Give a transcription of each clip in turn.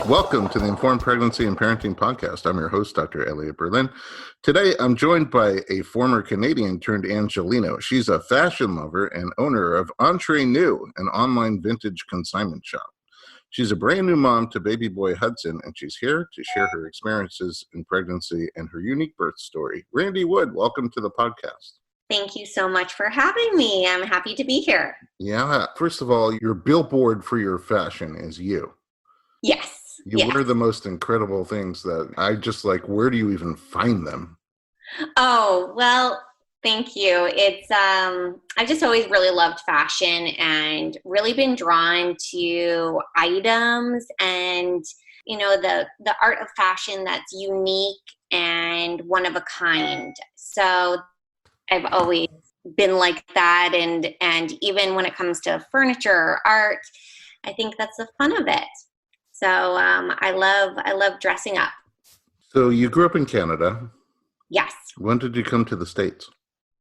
Welcome to the Informed Pregnancy and Parenting Podcast. I'm your host, Dr. Elliot Berlin. Today, I'm joined by a former Canadian turned Angelino. She's a fashion lover and owner of Entre New, an online vintage consignment shop. She's a brand new mom to baby boy Hudson, and she's here to share her experiences in pregnancy and her unique birth story. Randi Wood, welcome to the podcast. Thank you so much for having me. I'm happy to be here. Yeah. First of all, your billboard for your fashion is you. Yes. You wear the most incredible things that I just like. Where do you even find them? Oh, well, thank you. It's I've just always really loved fashion and really been drawn to items and, you know, the art of fashion that's unique and one of a kind. So I've always been like that. And even when it comes to furniture or art, I think that's the fun of it. So I love dressing up. So you grew up in Canada. Yes. When did you come to the States?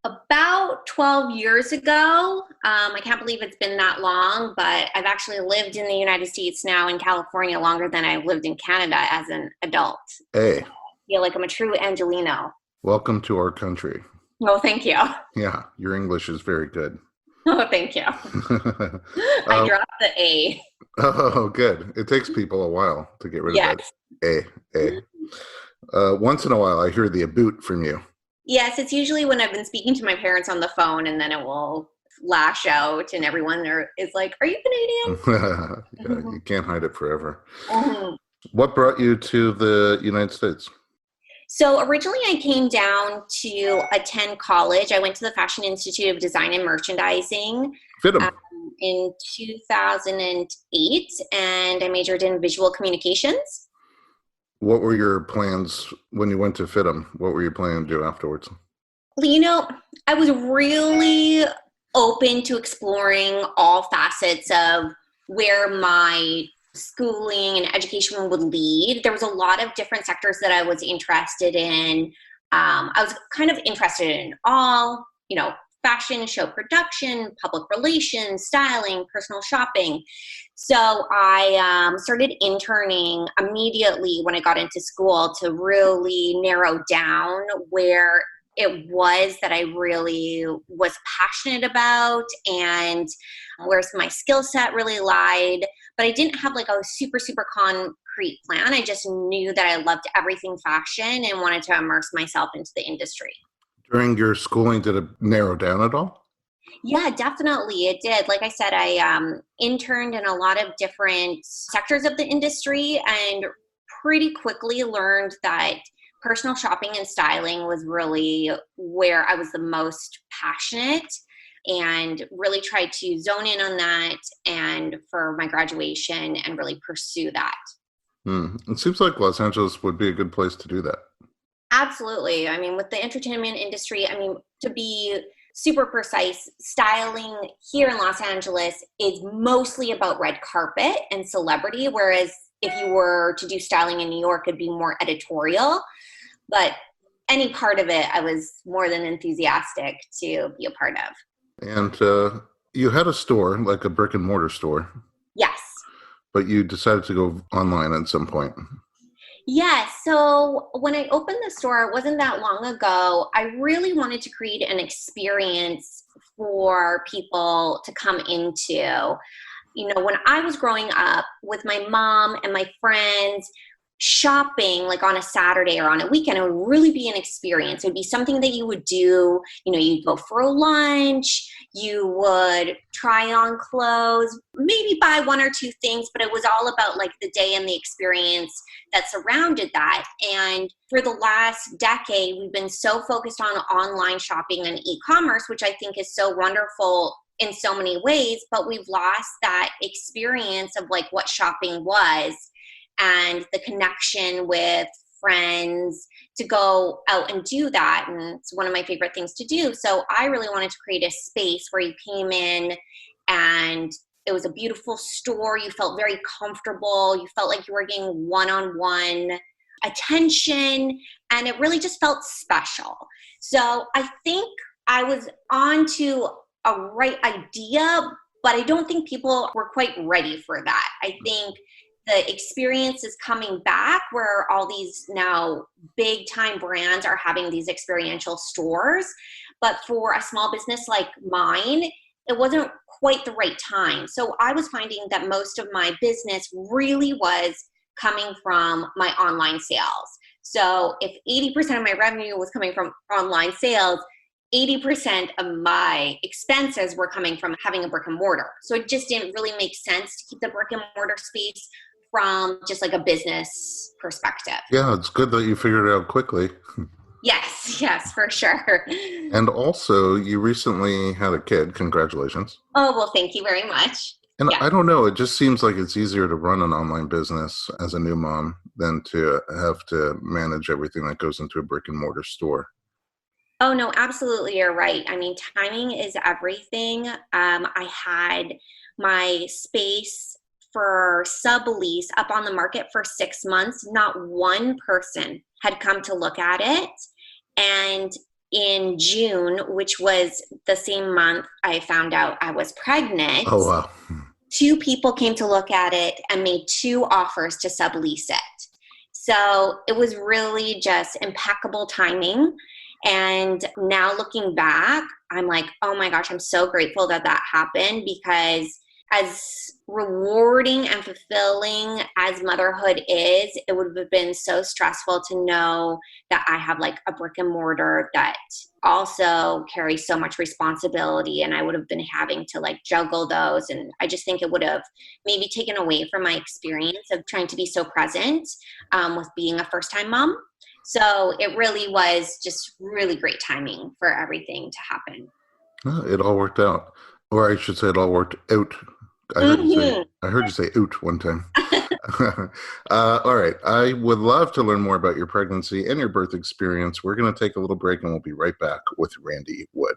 About 12 years ago. I can't believe it's been that long, but I've actually lived in the United States now in California longer than I've lived in Canada as an adult. Hey. I feel like I'm a true Angelino. Welcome to our country. Oh, thank you. Yeah, your English is very good. Oh, thank you. I dropped the A. Oh, good. It takes people a while to get rid of that A. Once in a while, I hear the aboot from you. Yes, it's usually when I've been speaking to my parents on the phone, and then it will lash out, and everyone is like, "Are you Canadian?" Yeah, you can't hide it forever. Mm-hmm. What brought you to the United States? So originally I came down to attend college. I went to the Fashion Institute of Design and Merchandising in 2008, and I majored in visual communications. What were your plans when you went to FITM? What were you planning to do afterwards? You know, I was really open to exploring all facets of where my schooling and education would lead. There was a lot of different sectors that I was interested in. I was kind of interested in all, fashion, show production, public relations, styling, personal shopping. So I started interning immediately when I got into school to really narrow down where it was that I really was passionate about and where my skill set really lied. But I didn't have like a super, super concrete plan. I just knew that I loved everything fashion and wanted to immerse myself into the industry. During your schooling, did it narrow down at all? Yeah, definitely. It did. Like I said, I interned in a lot of different sectors of the industry and pretty quickly learned that personal shopping and styling was really where I was the most passionate, and really tried to zone in on that and for my graduation and really pursue that. It seems like Los Angeles would be a good place to do that. Absolutely. I mean, with the entertainment industry, to be super precise, styling here in Los Angeles is mostly about red carpet and celebrity, whereas if you were to do styling in New York, it'd be more editorial. But any part of it, I was more than enthusiastic to be a part of. And you had a store, like a brick and mortar store. Yes. But you decided to go online at some point. Yeah, so when I opened the store, it wasn't that long ago. I really wanted to create an experience for people to come into. When I was growing up with my mom and my friends, shopping like on a Saturday or on a weekend, it would really be an experience. It would be something that you would do. You'd go for a lunch, you would try on clothes, maybe buy one or two things, but it was all about like the day and the experience that surrounded that. And for the last decade, we've been so focused on online shopping and e-commerce, which I think is so wonderful in so many ways, but we've lost that experience of like what shopping was and the connection with friends to go out and do that. And it's one of my favorite things to do. So I really wanted to create a space where you came in and it was a beautiful store. You felt very comfortable. You felt like you were getting one-on-one attention, and it really just felt special. So I think I was onto a right idea, but I don't think people were quite ready for that. I think the experience is coming back where all these now big time brands are having these experiential stores. But for a small business like mine, it wasn't quite the right time. So I was finding that most of my business really was coming from my online sales. So if 80% of my revenue was coming from online sales, 80% of my expenses were coming from having a brick and mortar. So it just didn't really make sense to keep the brick and mortar space from just like a business perspective. Yeah, it's good that you figured it out quickly. Yes, for sure. And also, you recently had a kid. Congratulations. Oh, well, thank you very much. And Yeah. I don't know, it just seems like it's easier to run an online business as a new mom than to have to manage everything that goes into a brick and mortar store. Oh, no, absolutely. You're right. I mean, timing is everything. I had my space for sublease up on the market for 6 months. Not one person had come to look at it. And in June, which was the same month I found out I was pregnant, Oh, wow. 2 people came to look at it and made 2 offers to sublease it. So it was really just impeccable timing. And now looking back, I'm like, oh my gosh, I'm so grateful that that happened, because as rewarding and fulfilling as motherhood is, it would have been so stressful to know that I have like a brick and mortar that also carries so much responsibility, and I would have been having to like juggle those. And I just think it would have maybe taken away from my experience of trying to be so present with being a first-time mom. So it really was just really great timing for everything to happen. Well, it all worked out. Or I should say it all worked out. I heard you say out one time. All right. I would love to learn more about your pregnancy and your birth experience. We're going to take a little break and we'll be right back with Randi Wood.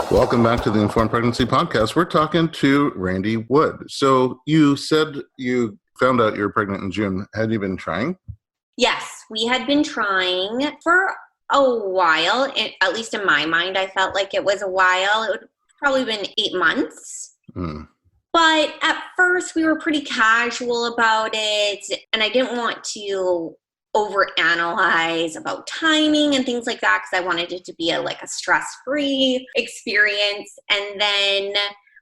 Welcome back to the Informed Pregnancy Podcast. We're talking to Randi Wood. So you said you found out you were pregnant in June. Had you been trying? Yes, we had been trying for a while. At least in my mind, I felt like it was a while. It would probably been 8 months. But at first, we were pretty casual about it, and I didn't want to overanalyze about timing and things like that, because I wanted it to be a stress-free experience. And then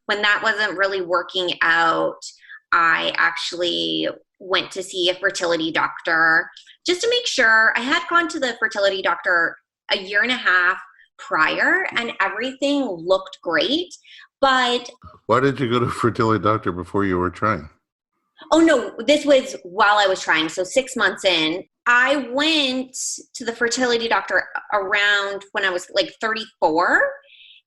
when that wasn't really working out, I actually went to see a fertility doctor just to make sure. I had gone to the fertility doctor a year and a half prior, and everything looked great. But why did you go to a fertility doctor before you were trying? Oh, no, this was while I was trying. So 6 months in, I went to the fertility doctor around when I was like 34.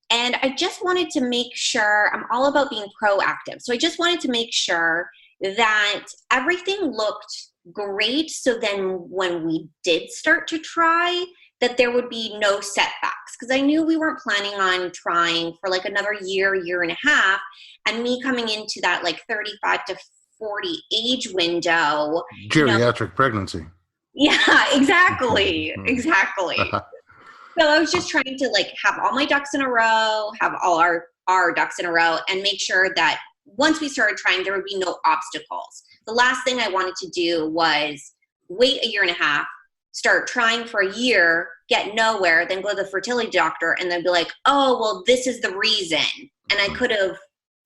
And I just wanted to make sure, I'm all about being proactive. So I just wanted to make sure that everything looked great. So then when we did start to try, that there would be no setbacks. Because I knew we weren't planning on trying for like another year, year and a half. And me coming into that like 35 to 40 age window. Geriatric pregnancy. Yeah, exactly. Exactly. So I was just trying to like have all my ducks in a row, have all our ducks in a row, and make sure that once we started trying, there would be no obstacles. The last thing I wanted to do was wait a year and a half, start trying for a year, get nowhere, then go to the fertility doctor and then be like, oh, well, this is the reason. And I could have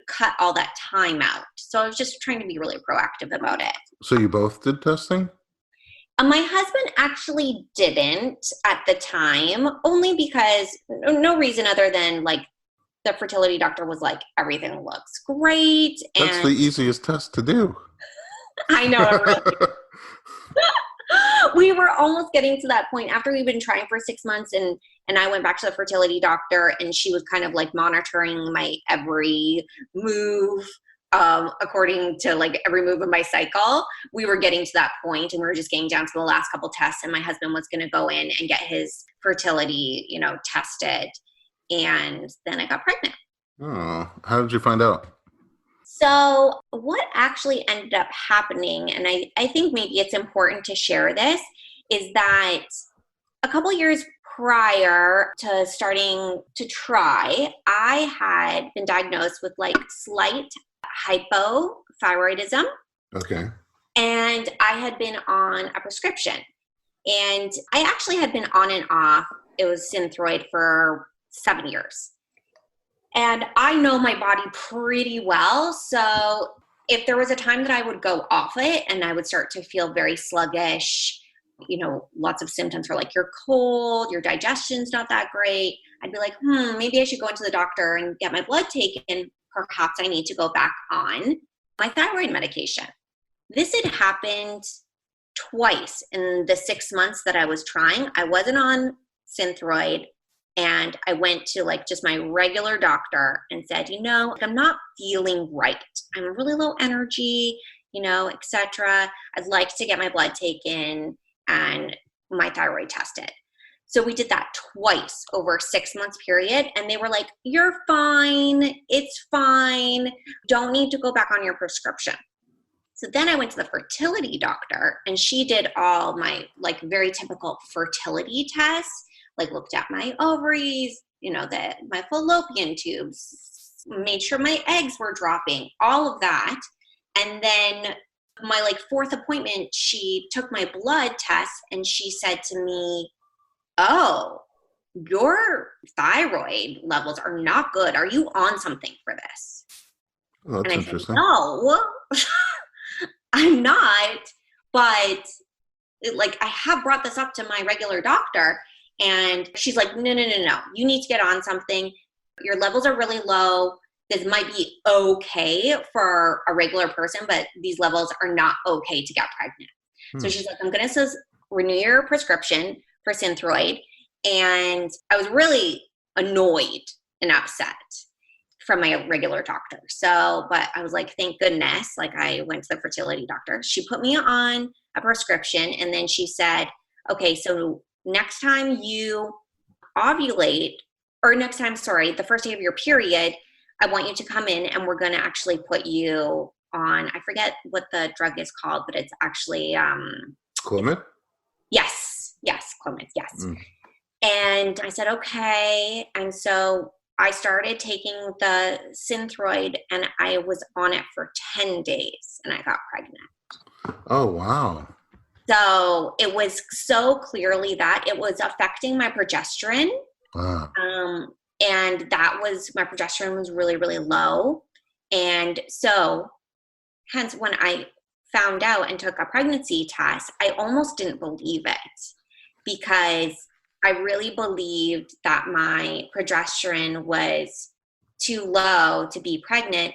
cut all that time out. So I was just trying to be really proactive about it. So you both did testing? My husband actually didn't at the time, only because no reason other than like the fertility doctor was like, everything looks great. And that's the easiest test to do. I know. Really. We were almost getting to that point after we've been trying for 6 months, and I went back to the fertility doctor, and she was kind of like monitoring my every move. According to like every move of my cycle, we were getting to that point, and we were just getting down to the last couple tests, and my husband was going to go in and get his fertility, tested. And then I got pregnant. Oh, how did you find out? So what actually ended up happening, and I think maybe it's important to share this, is that a couple years prior to starting to try, I had been diagnosed with like slight hypothyroidism. Okay. And I had been on a prescription. And I actually had been on and off. It was Synthroid for 7 years. And I know my body pretty well. So if there was a time that I would go off it and I would start to feel very sluggish, lots of symptoms for like you're cold, your digestion's not that great, I'd be like, maybe I should go into the doctor and get my blood taken. Perhaps I need to go back on my thyroid medication. This had happened twice in the 6 months that I was trying. I wasn't on Synthroid, and I went to like just my regular doctor and said, I'm not feeling right. I'm really low energy, etc. I'd like to get my blood taken and my thyroid tested. So we did that twice over a 6 months period. And they were like, you're fine. It's fine. Don't need to go back on your prescription. So then I went to the fertility doctor, and she did all my like very typical fertility tests, like looked at my ovaries, my fallopian tubes, made sure my eggs were dropping, all of that. And then my like fourth appointment, she took my blood test and she said to me, oh, your thyroid levels are not good. Are you on something for this? Oh, that's interesting. Said, no, I'm not. But like, I have brought this up to my regular doctor, and she's like, no. You need to get on something. Your levels are really low. This might be okay for a regular person, but these levels are not okay to get pregnant. So she's like, I'm going to renew your prescription for Synthroid. And I was really annoyed and upset from my regular doctor. But I was like, thank goodness. Like, I went to the fertility doctor. She put me on a prescription, and then she said, okay, so next time you ovulate, or the first day of your period, I want you to come in and we're going to actually put you on, I forget what the drug is called, but it's actually Clomid? Yes, Clomid, yes. And I said, okay. And so I started taking the Synthroid, and I was on it for 10 days and I got pregnant. Oh, wow. So it was so clearly that it was affecting my progesterone. Wow. And my progesterone was really, really low. And so hence when I found out and took a pregnancy test, I almost didn't believe it, because I really believed that my progesterone was too low to be pregnant,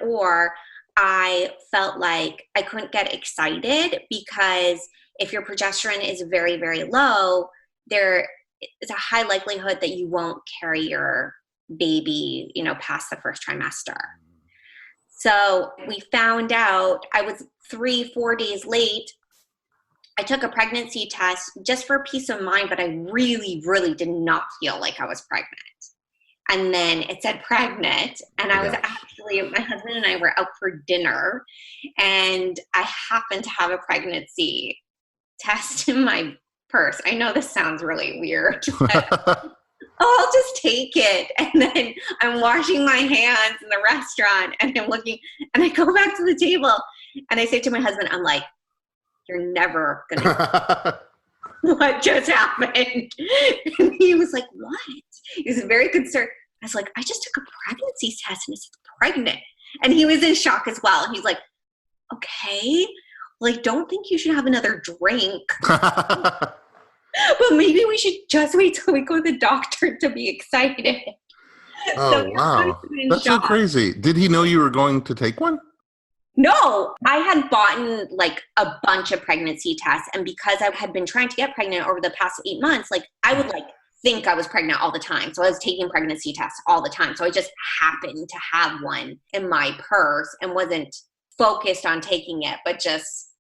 or I felt like I couldn't get excited, because if your progesterone is very, very low, there is a high likelihood that you won't carry your baby, past the first trimester. So we found out, I was 3-4 days late. I took a pregnancy test just for peace of mind, but I really, really did not feel like I was pregnant. And then it said pregnant, and I was actually, my husband and I were out for dinner, and I happened to have a pregnancy test in my purse. I know this sounds really weird, but I'll just take it. And then I'm washing my hands in the restaurant, and I'm looking, and I go back to the table, and I say to my husband, I'm like, you're never going to what just happened? And he was like, what? He was very concerned. I was like, I just took a pregnancy test and it's pregnant. And he was in shock as well. And he's like, okay, well, I don't think you should have another drink. But maybe we should just wait till we go to the doctor to be excited. Oh, so wow. That's so crazy. Did he know you were going to take one? No, I had bought like a bunch of pregnancy tests. And because I had been trying to get pregnant over the past 8 months, like I would like think I was pregnant all the time. So I was taking pregnancy tests all the time. So I just happened to have one in my purse and wasn't focused on taking it. But just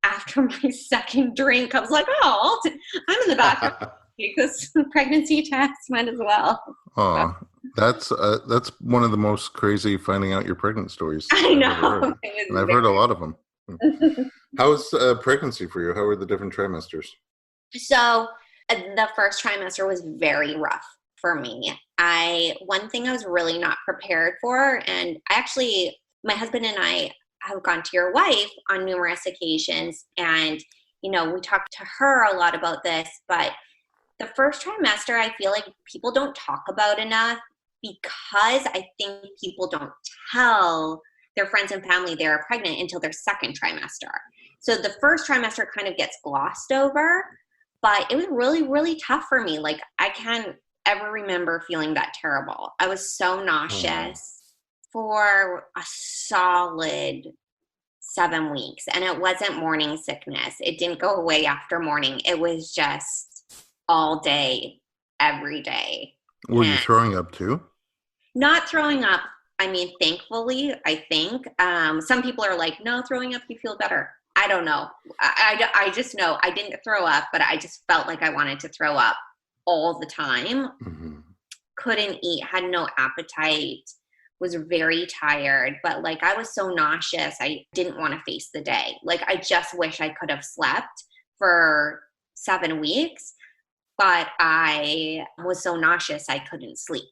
after my second drink, I was like, oh, I'm in the bathroom because pregnancy tests might as well. Oh, that's one of the most crazy finding out you're pregnant stories. I know. And I've heard a lot of them. How's pregnancy for you? How are the different trimesters? So the first trimester was very rough for me. One thing I was really not prepared for, and my husband and I have gone to your wife on numerous occasions, and, we talked to her a lot about this, but the first trimester, I feel like people don't talk about enough because I think people don't tell their friends and family they're pregnant until their second trimester. So the first trimester kind of gets glossed over, but it was really, really tough for me. Like, I can't ever remember feeling that terrible. I was so nauseous for a solid 7 weeks, and it wasn't morning sickness. It didn't go away after morning. It was just all day, every day. Were you throwing up too? Not throwing up. I mean, thankfully, I think. Some people are like, no, throwing up, you feel better. I don't know. I just know I didn't throw up, but I just felt like I wanted to throw up all the time. Mm-hmm. Couldn't eat, had no appetite, was very tired. But like, I was so nauseous, I didn't want to face the day. Like, I just wish I could have slept for 7 weeks, but I was so nauseous I couldn't sleep.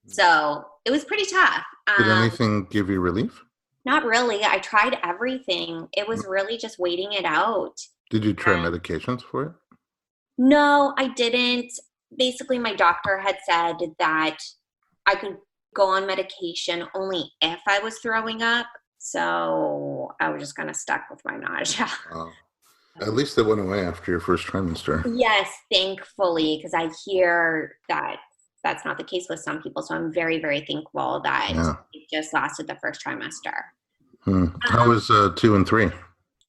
So it was pretty tough. Did anything give you relief? Not really. I tried everything. It was really just waiting it out. Did you try medications for it? No, I didn't. Basically, my doctor had said that I could go on medication only if I was throwing up. So I was just kind of stuck with my nausea. At least it went away after your first trimester. Yes, thankfully, because I hear that that's not the case with some people. So I'm very, very thankful that it just lasted the first trimester. How was 2 and 3?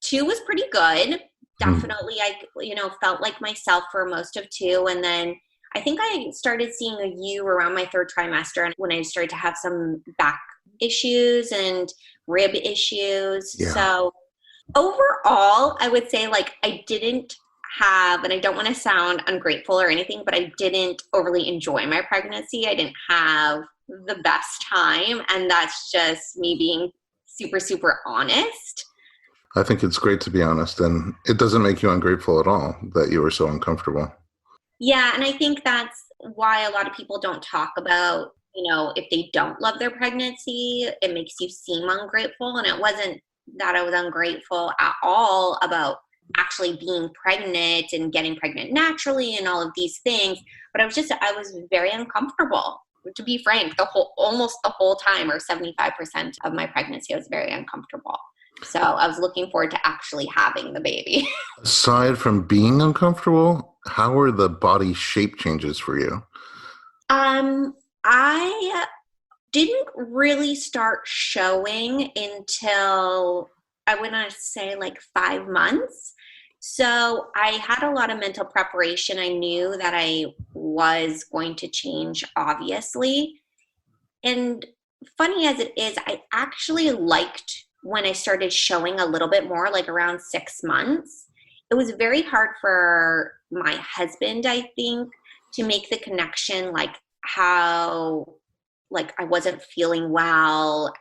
2 was pretty good. Definitely, I felt like myself for most of 2. And then I think I started seeing a U around my 3rd trimester, and when I started to have some back issues and rib issues. Yeah. So overall, I would say, like, I didn't have, and I don't want to sound ungrateful or anything, but I didn't overly enjoy my pregnancy. I didn't have the best time, and that's just me being super, super honest. I think it's great to be honest, and it doesn't make you ungrateful at all that you were so uncomfortable. Yeah, and I think that's why a lot of people don't talk about, if they don't love their pregnancy, it makes you seem ungrateful, and it wasn't that I was ungrateful at all about actually being pregnant and getting pregnant naturally and all of these things, but I was very uncomfortable. To be frank, almost the whole time, or 75% of my pregnancy, I was very uncomfortable. So I was looking forward to actually having the baby. Aside from being uncomfortable, how were the body shape changes for you? I didn't really start showing until, I would not say, like 5 months. So I had a lot of mental preparation. I knew that I was going to change, obviously. And funny as it is, I actually liked when I started showing a little bit more, like around 6 months. It was very hard for my husband, I think, to make the connection, like how, like, I wasn't feeling well,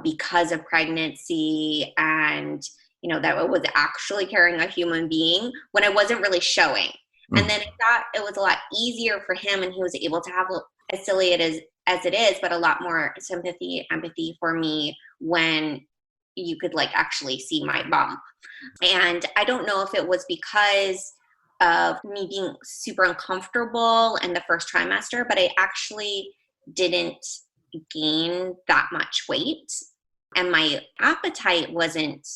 because of pregnancy, and that I was actually carrying a human being when I wasn't really showing. And then I thought it was a lot easier for him, and he was able to have, as silly it is as it is, but a lot more sympathy, empathy for me when you could, like, actually see my bump. And I don't know if it was because of me being super uncomfortable in the first trimester, but I actually didn't gain that much weight, and my appetite wasn't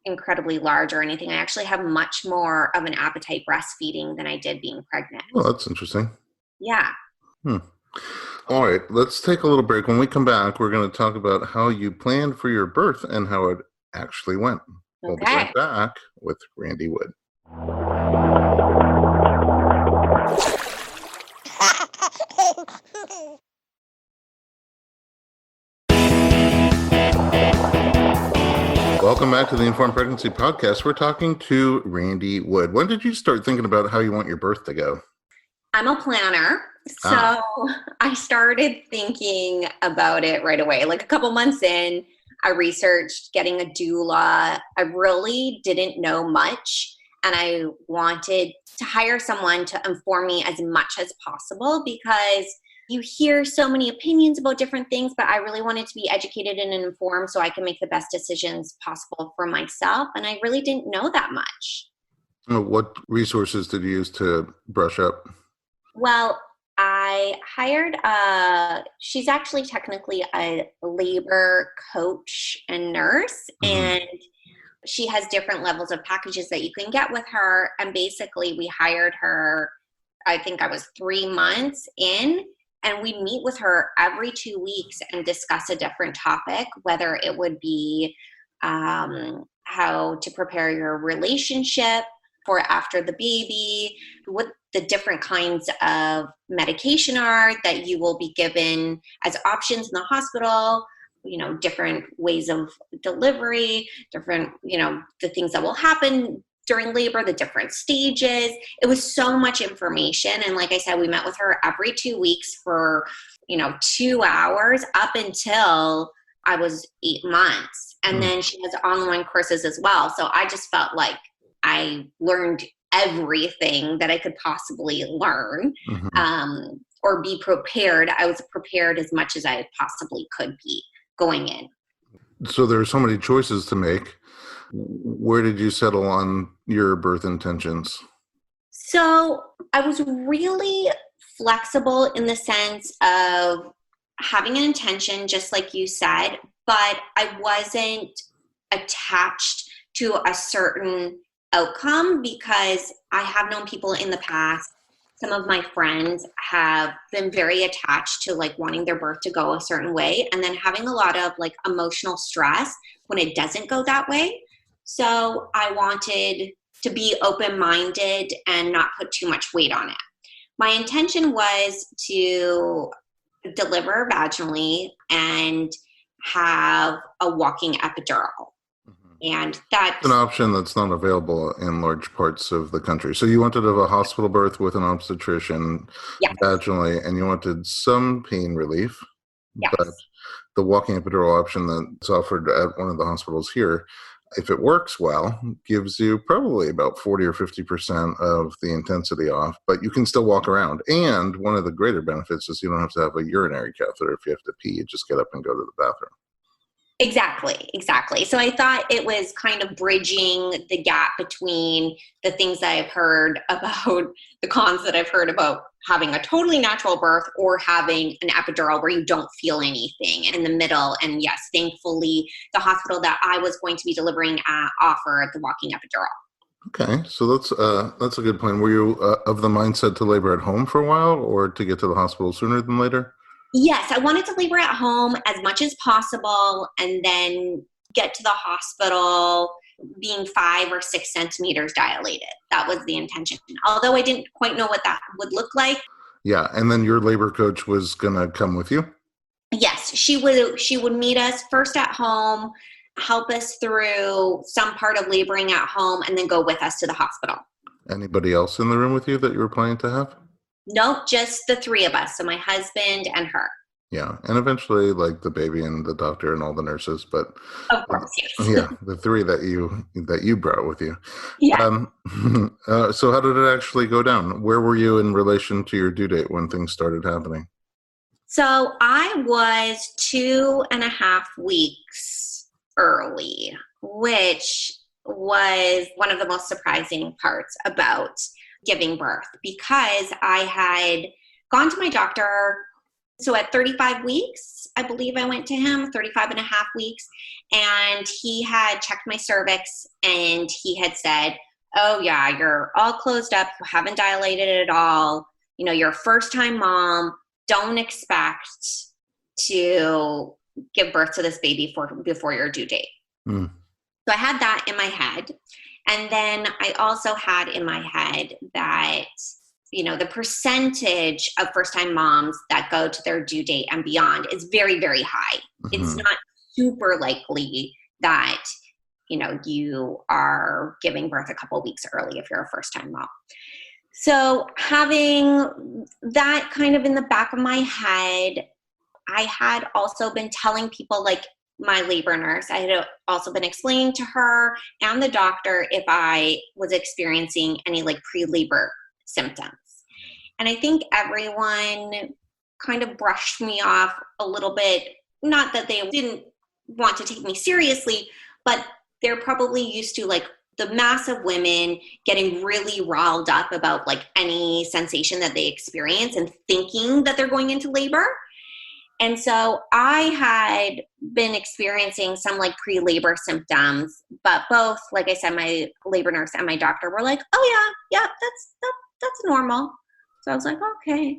incredibly large or anything. I actually have much more of an appetite breastfeeding than I did being pregnant. Oh, that's interesting. Yeah. All right, let's take a little break. When we come back, we're going to talk about how you planned for your birth and how it actually went. We'll be right back with Randi Wood. Welcome back to the Informed Pregnancy Podcast. We're talking to Randi Wood. When did you start thinking about how you want your birth to go? I'm a planner, so I started thinking about it right away. Like a couple months in, I researched getting a doula. I really didn't know much. and I wanted to hire someone to inform me as much as possible, because you hear so many opinions about different things, but I really wanted to be educated and informed so I can make the best decisions possible for myself. And I really didn't know that much. What resources did you use to brush up? Well, I hired she's actually technically a labor coach and nurse, and she has different levels of packages that you can get with her. And basically we hired her, I think I was 3 months in, and we meet with her every 2 weeks and discuss a different topic, whether it would be how to prepare your relationship for after the baby, what the different kinds of medication are that you will be given as options in the hospital, different ways of delivery, different, the things that will happen during labor, the different stages. It was so much information. And like I said, we met with her every 2 weeks for, 2 hours up until I was 8 months. And then she has online courses as well. So I just felt like I learned everything that I could possibly learn, or be prepared. I was prepared as much as I possibly could be going in. So there are so many choices to make. Where did you settle on your birth intentions? So I was really flexible in the sense of having an intention, just like you said, but I wasn't attached to a certain outcome, because I have known people in the past, some of my friends have been very attached to like wanting their birth to go a certain way, and then having a lot of like emotional stress when it doesn't go that way. So I wanted to be open-minded and not put too much weight on it. My intention was to deliver vaginally and have a walking epidural. And that's an option that's not available in large parts of the country. So you wanted to have a hospital birth with an obstetrician vaginally, and you wanted some pain relief. Yes. But the walking epidural option that's offered at one of the hospitals here, if it works well, gives you probably about 40 or 50% of the intensity off, but you can still walk around. And one of the greater benefits is you don't have to have a urinary catheter. If you have to pee, you just get up and go to the bathroom. Exactly. So I thought it was kind of bridging the gap between the things that I've heard about, the cons that I've heard about having a totally natural birth or having an epidural where you don't feel anything in the middle. And yes, thankfully, the hospital that I was going to be delivering at offered the walking epidural. Okay, so that's a good point. Were you of the mindset to labor at home for a while, or to get to the hospital sooner than later? Yes, I wanted to labor at home as much as possible and then get to the hospital being 5 or 6 centimeters dilated. That was the intention. Although I didn't quite know what that would look like. Yeah, and then your labor coach was going to come with you? Yes, she would meet us first at home, help us through some part of laboring at home, and then go with us to the hospital. Anybody else in the room with you that you were planning to have? Nope, just the 3 of us. So my husband and her. Yeah, and eventually like the baby and the doctor and all the nurses, but of course, yes. Yeah, the 3 that you brought with you. Yeah. So how did it actually go down? Where were you in relation to your due date when things started happening? So I was 2.5 weeks early, which was one of the most surprising parts about giving birth, because I had gone to my doctor. So at 35 weeks, I believe I went to him, 35.5 weeks, and he had checked my cervix and he had said, oh yeah, you're all closed up. You haven't dilated at all. You're a first-time mom. Don't expect to give birth to this baby before your due date. So I had that in my head. And then I also had in my head that, the percentage of first-time moms that go to their due date and beyond is very, very high. It's not super likely that, you are giving birth a couple weeks early if you're a first-time mom. So having that kind of in the back of my head, I had also been telling people, like, my labor nurse, I had also been explaining to her and the doctor if I was experiencing any like pre-labor symptoms. And I think everyone kind of brushed me off a little bit. Not that they didn't want to take me seriously, but they're probably used to like the mass of women getting really riled up about like any sensation that they experience and thinking that they're going into labor. And so I had been experiencing some like pre-labor symptoms, but both, like I said, my labor nurse and my doctor were like, oh yeah, that's normal. So I was like, okay.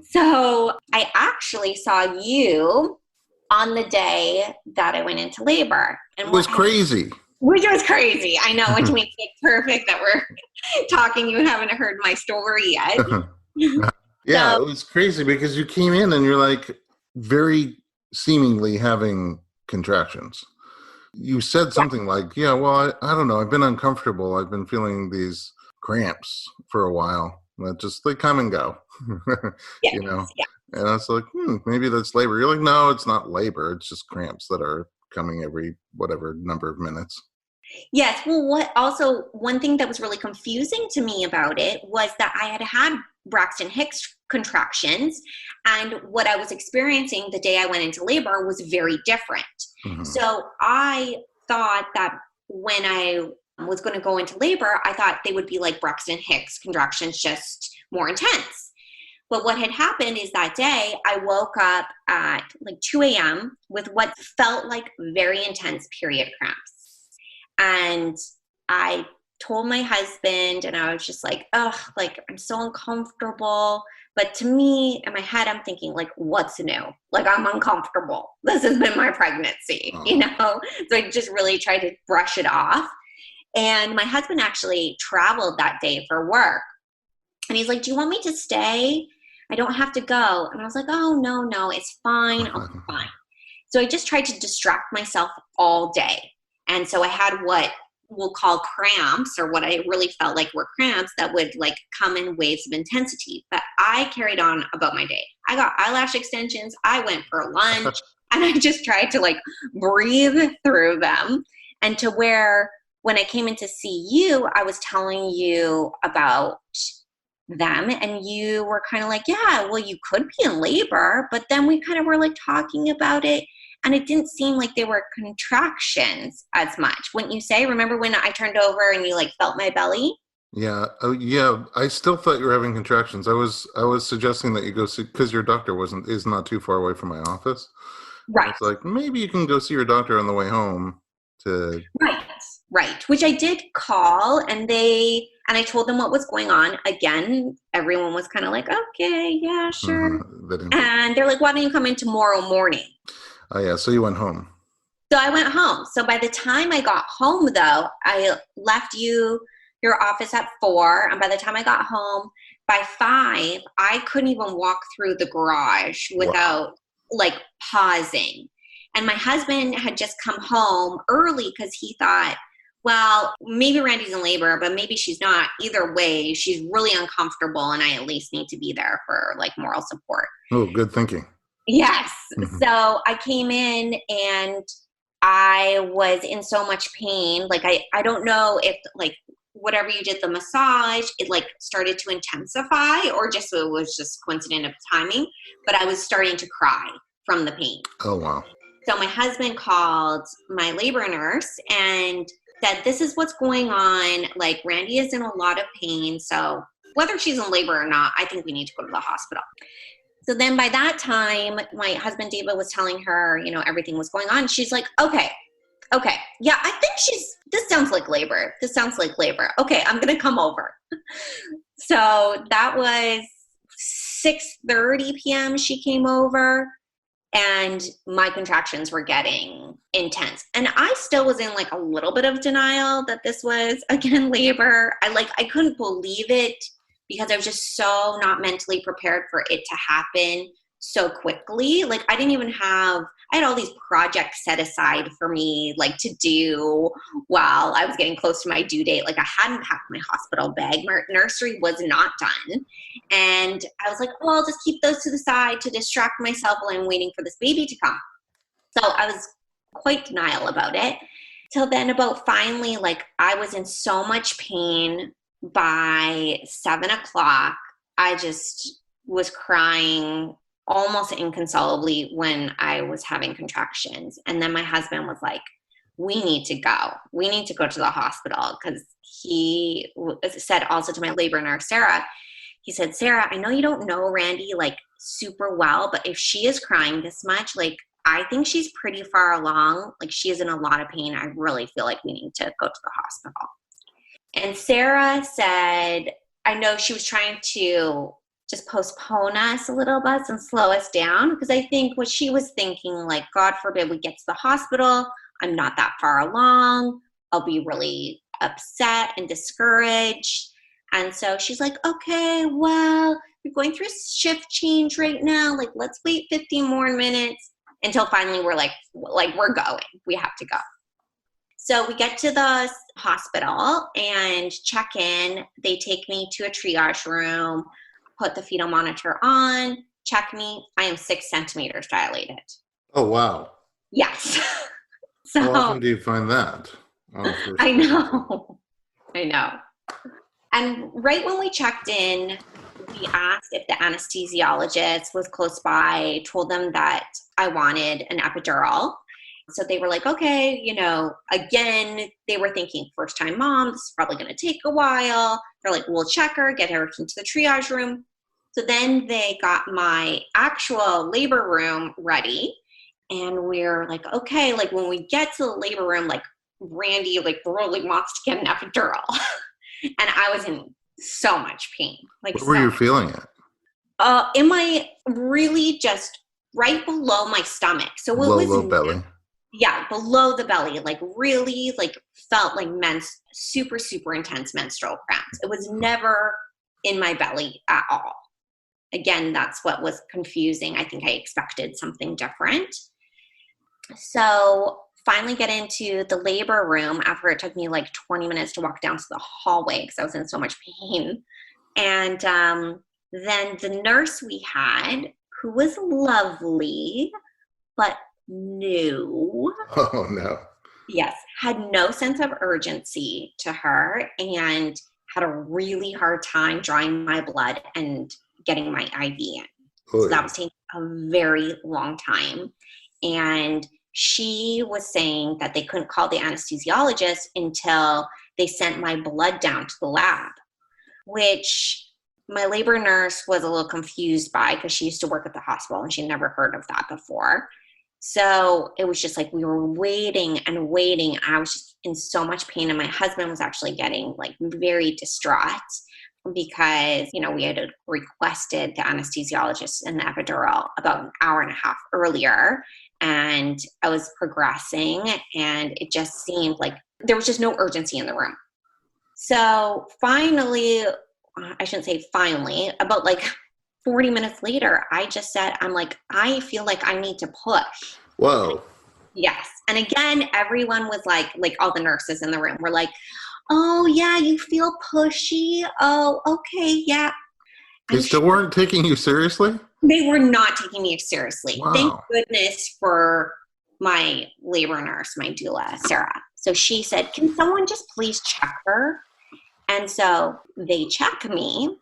So I actually saw you on the day that I went into labor. And it was crazy. Which was crazy. I know, which makes it perfect that we're talking. You haven't heard my story yet. Yeah, it was crazy because you came in and you're like very seemingly having contractions. You said something like, yeah, well, I don't know. I've been uncomfortable. I've been feeling these cramps for a while. That just they come and go, Yes, you know? Yeah. And I was like, maybe that's labor. You're like, no, it's not labor. It's just cramps that are coming every whatever number of minutes. Yes. Well, one thing that was really confusing to me about it was that I had Braxton Hicks contractions, and what I was experiencing the day I went into labor was very different. Mm-hmm. So I thought that when I was going to go into labor, I thought they would be like Braxton Hicks contractions, just more intense. But what had happened is that day I woke up at like 2 a.m. with what felt like very intense period cramps. And I told my husband, and I was just like, like I'm so uncomfortable. But to me, in my head, I'm thinking like, what's new? Like I'm uncomfortable. This has been my pregnancy, you know? So I just really tried to brush it off. And my husband actually traveled that day for work. And he's like, do you want me to stay? I don't have to go. And I was like, oh, no, it's fine. I'll be fine. So I just tried to distract myself all day. And so I had what we'll call cramps, or what I really felt like were cramps that would like come in waves of intensity. But I carried on about my day. I got eyelash extensions. I went for lunch and I just tried to like breathe through them. And to where when I came in to see you, I was telling you about them, and you were kind of like, yeah, well, you could be in labor. But then we kind of were like talking about it, and it didn't seem like they were contractions as much. Wouldn't you say? Remember when I turned over and you like felt my belly? Yeah. Oh, yeah. I still thought you were having contractions. I was suggesting that you go see, because your doctor is not too far away from my office. Right. It's like, maybe you can go see your doctor on the way home to. Right. Which I did call, and I told them what was going on. Again, everyone was kind of like, okay, yeah, sure. And they're like, why don't you come in tomorrow morning? Oh, yeah. So you went home. So I went home. So by the time I got home, though, I left your office at 4. And by the time I got home, by 5, I couldn't even walk through the garage without like pausing. And my husband had just come home early because he thought, well, maybe Randy's in labor, but maybe she's not. Either way, she's really uncomfortable, and I at least need to be there for like moral support. Oh, good thinking. Yes. Mm-hmm. So I came in and I was in so much pain. Like I don't know if like whatever you did, the massage, it like started to intensify, or just it was just coincident of timing, but I was starting to cry from the pain. Oh, wow. So my husband called my labor nurse and said, this is what's going on. Like Randy is in a lot of pain. So whether she's in labor or not, I think we need to go to the hospital. So then by that time, my husband, David, was telling her, you know, everything was going on. She's like, okay. Yeah, I think this sounds like labor. Okay, I'm going to come over. So that was 6:30 p.m. She came over. And my contractions were getting intense. And I still was in like a little bit of denial that this was, again, labor. I couldn't believe it because I was just so not mentally prepared for it to happen so quickly. Like I had all these projects set aside for me, like to do while I was getting close to my due date. Like I hadn't packed my hospital bag. My nursery was not done. And I was like, oh, I'll just keep those to the side to distract myself while I'm waiting for this baby to come. So I was quite denial about it. Till then, about finally, like, I was in so much pain by 7 o'clock. I just was crying almost inconsolably when I was having contractions. And then my husband was like, we need to go. We need to go to the hospital, because he said also to my labor nurse, Sarah, he said, Sarah, I know you don't know Randi like super well, but if she is crying this much, like, I think she's pretty far along. Like, she is in a lot of pain. I really feel like we need to go to the hospital. And Sarah said, I know she was trying to just postpone us a little bit and slow us down, because I think what she was thinking, like, God forbid we get to the hospital, I'm not that far along, I'll be really upset and discouraged. And so she's like, okay, well, you're going through a shift change right now. Like, let's wait 15 more minutes, until finally we're like, we're going. We have to go. So we get to the hospital and check in. They take me to a triage room, put the fetal monitor on, check me. I am 6 centimeters dilated. Oh, wow. Yes. How often do you find that? I know. I know. And right when we checked in, we asked if the anesthesiologist was close by, told them that I wanted an epidural. So they were like, okay, again, they were thinking first time mom, this is probably going to take a while. They're like, we'll check her, get her into the triage room. So then they got my actual labor room ready. And we're like, okay, like when we get to the labor room, like Randi like really wants to get an epidural. And I was in so much pain. Like, where were you feeling it? In my really just right below my stomach. So it was low belly. Yeah, below the belly, like really like felt like super, super intense menstrual cramps. It was never in my belly at all. Again, that's what was confusing. I think I expected something different. So finally get into the labor room after it took me like 20 minutes to walk down to the hallway because I was in so much pain. And then the nurse we had, who was lovely, but new. Oh, no. Yes, had no sense of urgency to her and had a really hard time drawing my blood and getting my IV in. So that was taking a very long time. And she was saying that they couldn't call the anesthesiologist until they sent my blood down to the lab, which my labor nurse was a little confused by because she used to work at the hospital and she never heard of that before. So it was just like we were waiting and waiting. I was just in so much pain, and my husband was actually getting like very distraught because, we had requested the anesthesiologist and the epidural about an hour and a half earlier, and I was progressing, and it just seemed like there was just no urgency in the room. So finally, I shouldn't say finally, about like 40 minutes later, I just said, I'm like, I feel like I need to push. Whoa. Yes. And again, everyone was like all the nurses in the room were like, oh yeah, you feel pushy. Oh, okay. Yeah. They still weren't taking you seriously? They were not taking me seriously. Wow. Thank goodness for my labor nurse, my doula, Sarah. So she said, can someone just please check her? And so they check me,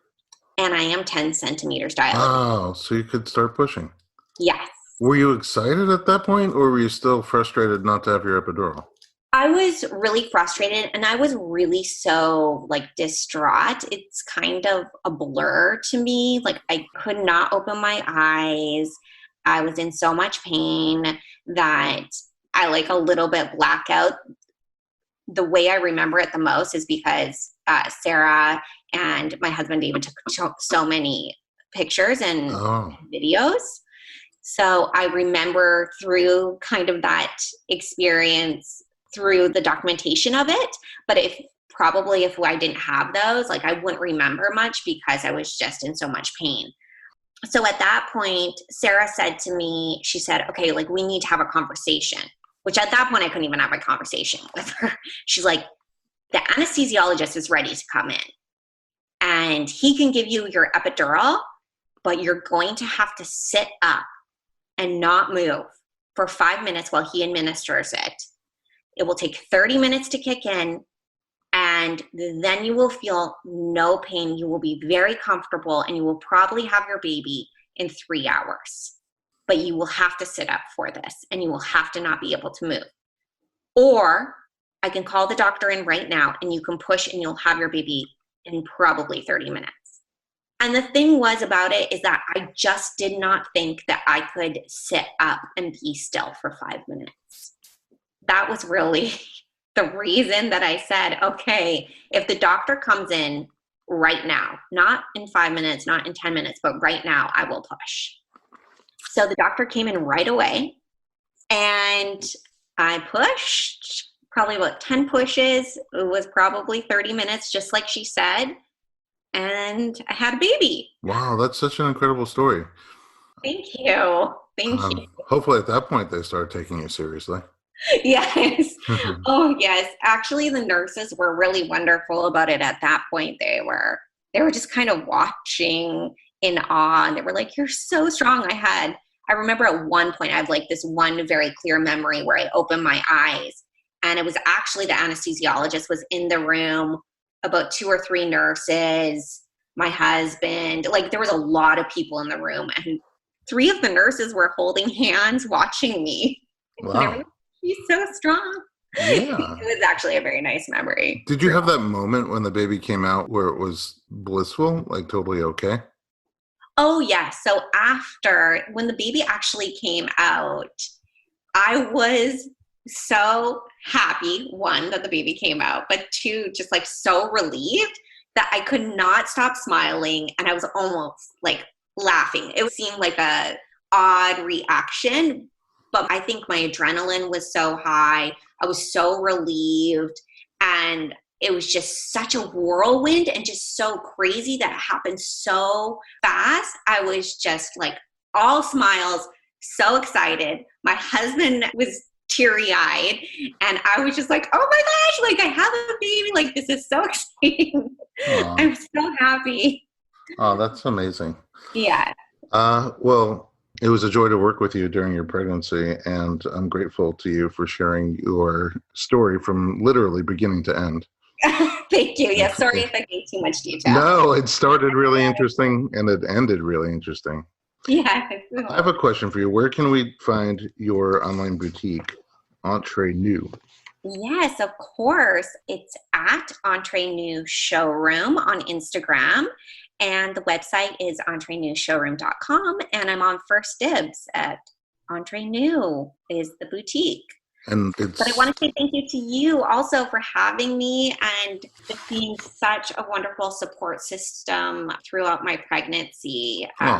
and I am 10 centimeters dilated. Oh, so you could start pushing. Yes. Were you excited at that point, or were you still frustrated not to have your epidural? I was really frustrated, and I was really so distraught. It's kind of a blur to me. Like, I could not open my eyes. I was in so much pain that I a little bit blackout. The way I remember it the most is because Sarah and my husband David took so many pictures and videos. So I remember through kind of that experience through the documentation of it. But if I didn't have those, I wouldn't remember much because I was just in so much pain. So at that point, Sarah said to me, she said, okay, we need to have a conversation, which at that point I couldn't even have a conversation with her. She's like, the anesthesiologist is ready to come in and he can give you your epidural, but you're going to have to sit up and not move for 5 minutes while he administers it. It will take 30 minutes to kick in, and then you will feel no pain. You will be very comfortable, and you will probably have your baby in 3 hours. But you will have to sit up for this, and you will have to not be able to move. Or I can call the doctor in right now, and you can push, and you'll have your baby in probably 30 minutes. And the thing was about it is that I just did not think that I could sit up and be still for 5 minutes. That was really the reason that I said, okay, if the doctor comes in right now, not in 5 minutes, not in 10 minutes, but right now, I will push. So the doctor came in right away, and I pushed probably about 10 pushes. It was probably 30 minutes, just like she said. And I had a baby. Wow, that's such an incredible story. Thank you. Thank you. Hopefully at that point they start taking you seriously. Yes. Oh, yes. Actually, the nurses were really wonderful about it at that point. They were just kind of watching in awe, and they were like, "You're so strong." I remember at one point, I have like this one very clear memory where I opened my eyes, and it was actually the anesthesiologist was in the room, about 2 or 3 nurses, my husband, like there was a lot of people in the room, and 3 of the nurses were holding hands watching me. Wow. Like, she's so strong. Yeah. It was actually a very nice memory. Did you have that moment when the baby came out where it was blissful, like totally okay? Oh, yeah. So when the baby actually came out, I was so happy, 1, that the baby came out, but 2, just like so relieved that I could not stop smiling, and I was almost like laughing. It seemed like a odd reaction, but I think my adrenaline was so high. I was so relieved, and it was just such a whirlwind and just so crazy that it happened so fast. I was just like all smiles, so excited. My husband was teary-eyed, and I was just like, oh my gosh, like I have a baby, like this is so exciting. I'm so happy. Oh, that's amazing. Yeah. Well, it was a joy to work with you during your pregnancy, and I'm grateful to you for sharing your story from literally beginning to end. Thank you. Yeah, sorry if I gave too much detail. No, it started really interesting and it ended really interesting. Yeah. I have a question for you. Where can we find your online boutique, Entre New? Yes, of course. It's at Entre New Showroom on Instagram, and the website is entrenewshowroom.com, and I'm on First Dibs at Entre New is the boutique. But I want to say thank you to you also for having me and just being such a wonderful support system throughout my pregnancy. I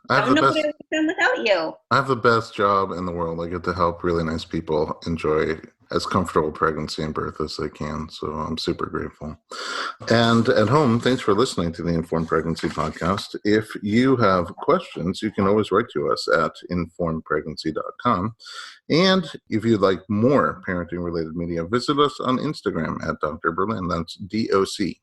don't know what I would have done without you. I have the best job in the world. I get to help really nice people enjoy as comfortable pregnancy and birth as they can. So I'm super grateful. And at home, thanks for listening to the Informed Pregnancy Podcast. If you have questions, you can always write to us at informedpregnancy.com. And if you'd like more parenting-related media, visit us on Instagram at Dr. Berlin. That's DoctorBerlin.